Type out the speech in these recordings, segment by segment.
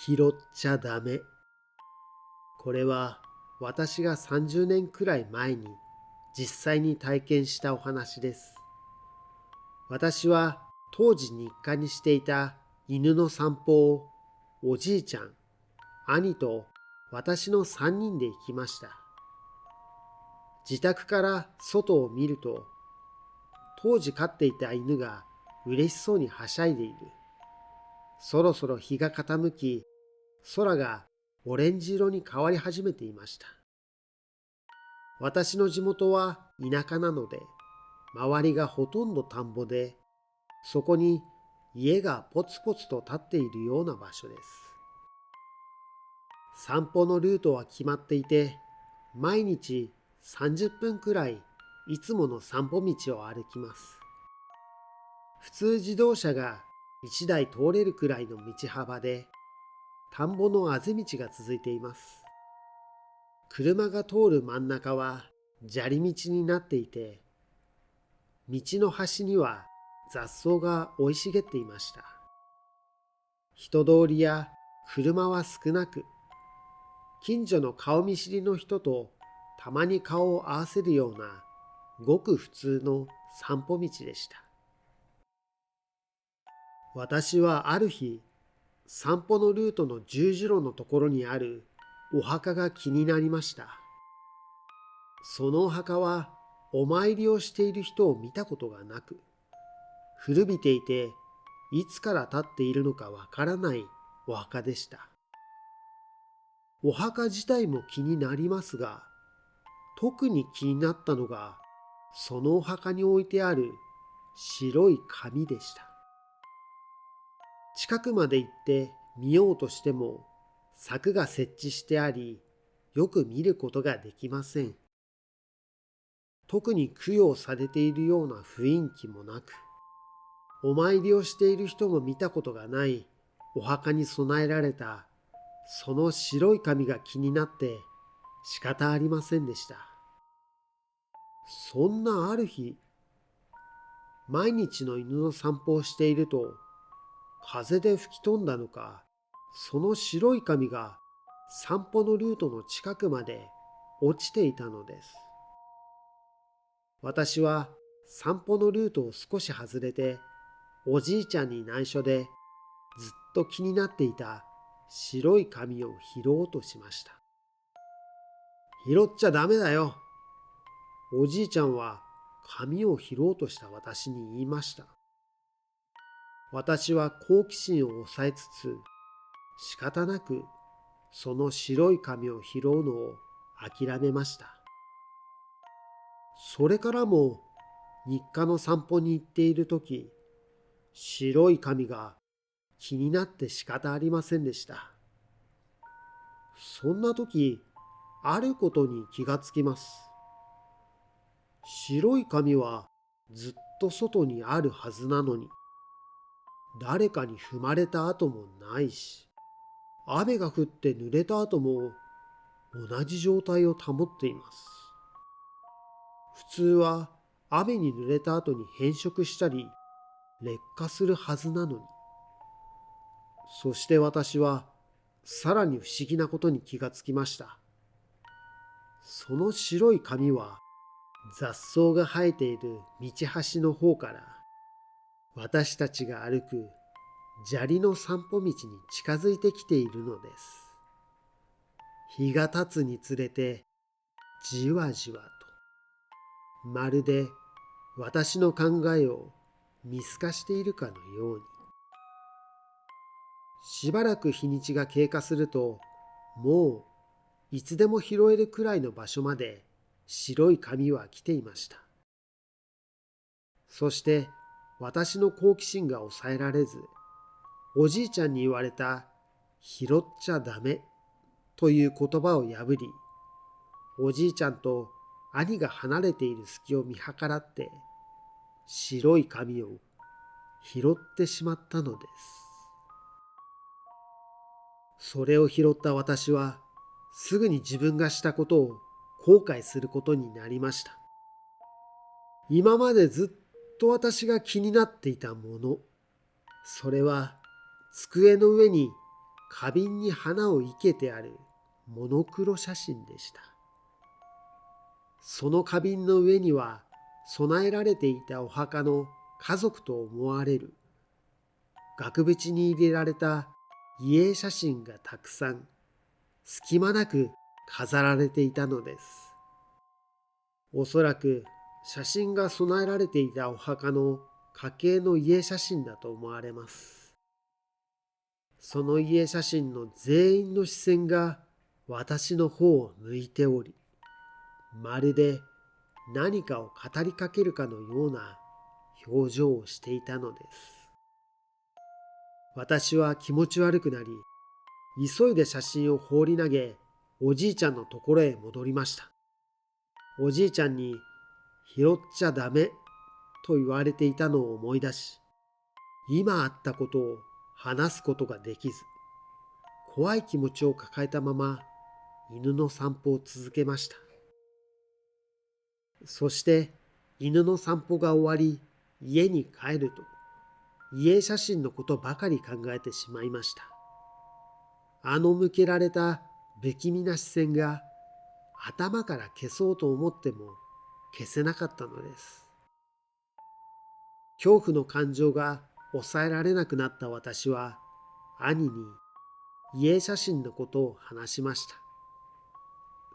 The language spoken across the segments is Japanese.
拾っちゃダメ。これは私が30年くらい前に実際に体験したお話です。私は当時日課にしていた犬の散歩をおじいちゃん、兄と私の3人で行きました。自宅から外を見ると、当時飼っていた犬が嬉しそうにはしゃいでいる。そろそろ日が傾き、空がオレンジ色に変わり始めていました。私の地元は田舎なので、周りがほとんど田んぼで、そこに家がポツポツと立っているような場所です。散歩のルートは決まっていて、毎日30分くらいいつもの散歩道を歩きます。普通自動車が1台通れるくらいの道幅で、田んぼのあぜ道が続いています。車が通る真ん中は砂利道になっていて、道の端には雑草が生い茂っていました。人通りや車は少なく、近所の顔見知りの人とたまに顔を合わせるようなごく普通の散歩道でした。私はある日、散歩のルートの十字路のところにあるお墓が気になりました。そのお墓はお参りをしている人を見たことがなく、古びていていつから建っているのかわからないお墓でした。お墓自体も気になりますが、特に気になったのがそのお墓に置いてある白い紙でした。近くまで行って見ようとしても柵が設置してあり、よく見ることができません。特に供養されているような雰囲気もなく、お参りをしている人も見たことがないお墓に供えられたその白い紙が気になって仕方ありませんでした。そんなある日、毎日の犬の散歩をしていると、風で吹き飛んだのか、その白い紙が散歩のルートの近くまで落ちていたのです。私は散歩のルートを少し外れて、おじいちゃんに内緒でずっと気になっていた白い紙を拾おうとしました。拾っちゃダメだよ。おじいちゃんは紙を拾おうとした私に言いました。私は好奇心を抑えつつ、仕方なくその白い紙を拾うのを諦めました。それからも日課の散歩に行っているとき、白い紙が気になって仕方ありませんでした。そんなとき、あることに気がつきます。白い紙はずっと外にあるはずなのに、誰かに踏まれた跡もないし、雨が降って濡れた後も同じ状態を保っています。普通は雨に濡れた後に変色したり劣化するはずなのに。そして私はさらに不思議なことに気がつきました。その白い紙は雑草が生えている道端の方から私たちが歩く砂利の散歩道に近づいてきているのです。日が経つにつれてじわじわと、まるで私の考えを見透かしているかのように。しばらく日にちが経過すると、もういつでも拾えるくらいの場所まで白い紙は来ていました。そして私の好奇心が抑えられず、おじいちゃんに言われた拾っちゃダメという言葉を破り、おじいちゃんと兄が離れている隙を見計らって白い紙を拾ってしまったのです。それを拾った私はすぐに自分がしたことを後悔することになりました。今までずっと私が気になっていたもの、それは机の上に花瓶に花を生けてあるモノクロ写真でした。その花瓶の上には供えられていたお墓の家族と思われる額縁に入れられた遺影写真がたくさん隙間なく飾られていたのです。おそらく写真が供えられていたお墓の家系の遺影写真だと思われます。その遺影写真の全員の視線が私の方を向いており、まるで何かを語りかけるかのような表情をしていたのです。私は気持ち悪くなり、急いで写真を放り投げ、おじいちゃんのところへ戻りました。おじいちゃんに拾っちゃダメと言われていたのを思い出し、今あったことを話すことができず、怖い気持ちを抱えたまま犬の散歩を続けました。そして犬の散歩が終わり、家に帰ると、遺影写真のことばかり考えてしまいました。向けられた不気味な視線が頭から消そうと思っても消せなかったのです。恐怖の感情が抑えられなくなった私は、兄に遺影写真のことを話しました。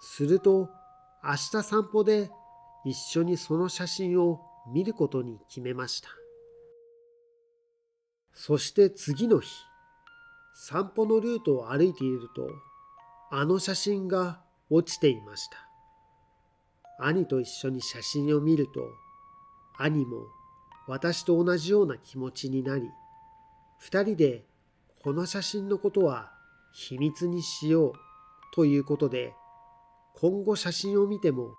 すると、明日散歩で一緒にその写真を見ることに決めました。そして次の日、散歩のルートを歩いていると、あの写真が落ちていました。兄と一緒に写真を見ると、兄も私と同じような気持ちになり、二人でこの写真のことは秘密にしようということで、今後写真を見ても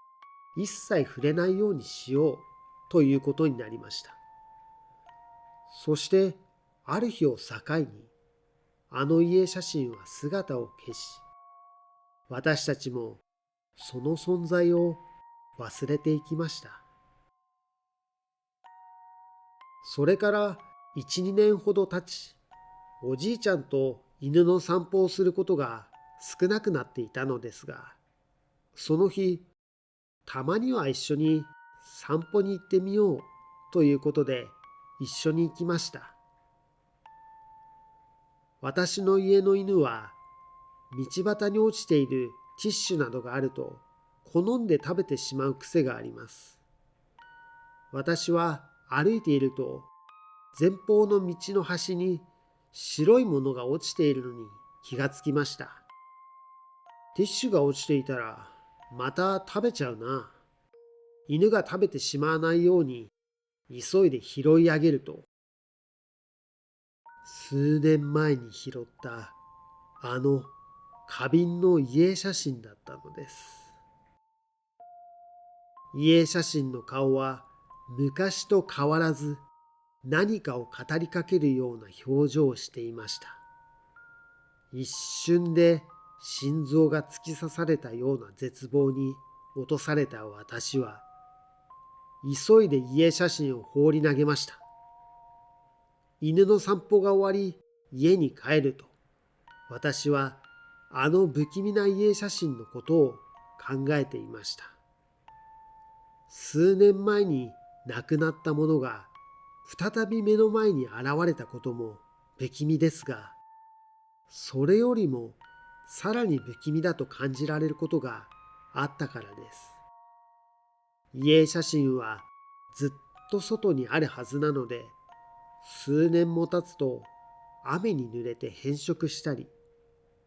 一切触れないようにしようということになりました。そしてある日を境に、あの遺影写真は姿を消し、私たちもその存在を忘れていきました。それから1、2年ほど経ち、おじいちゃんと犬の散歩をすることが少なくなっていたのですが、その日、たまには一緒に散歩に行ってみようということで一緒に行きました。私の家の犬は道端に落ちているティッシュなどがあると好んで食べてしまう癖があります。私は歩いていると前方の道の端に白いものが落ちているのに気がつきました。ティッシュが落ちていたらまた食べちゃうな。犬が食べてしまわないように急いで拾い上げると、数年前に拾ったあの花瓶の遺影写真だったのです。遺影写真の顔は昔と変わらず何かを語りかけるような表情をしていました。一瞬で心臓が突き刺されたような絶望に落とされた私は、急いで遺影写真を放り投げました。犬の散歩が終わり、家に帰ると、私はあの不気味な遺影写真のことを考えていました。数年前に亡くなったものが再び目の前に現れたことも不気味ですが、それよりもさらに不気味だと感じられることがあったからです。遺影写真はずっと外にあるはずなので、数年も経つと雨に濡れて変色したり、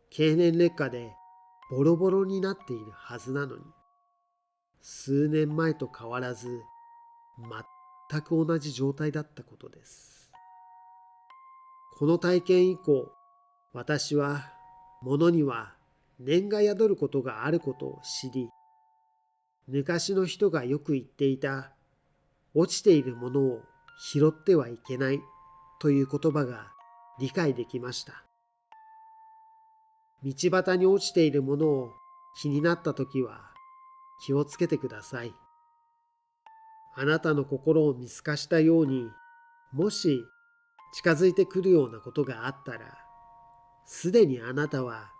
経年劣化でボロボロになっているはずなのに、数年前と変わらず全く同じ状態だったことです。この体験以降、私は物には念が宿ることがあることを知り、昔の人がよく言っていた落ちているものを拾ってはいけないという言葉が理解できました。道端に落ちているものを気になったときは気をつけてください。あなたの心を見透かしたように、もし近づいてくるようなことがあったら、すでにあなたは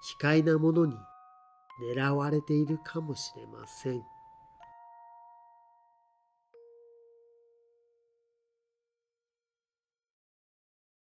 奇怪なものに狙われているかもしれません。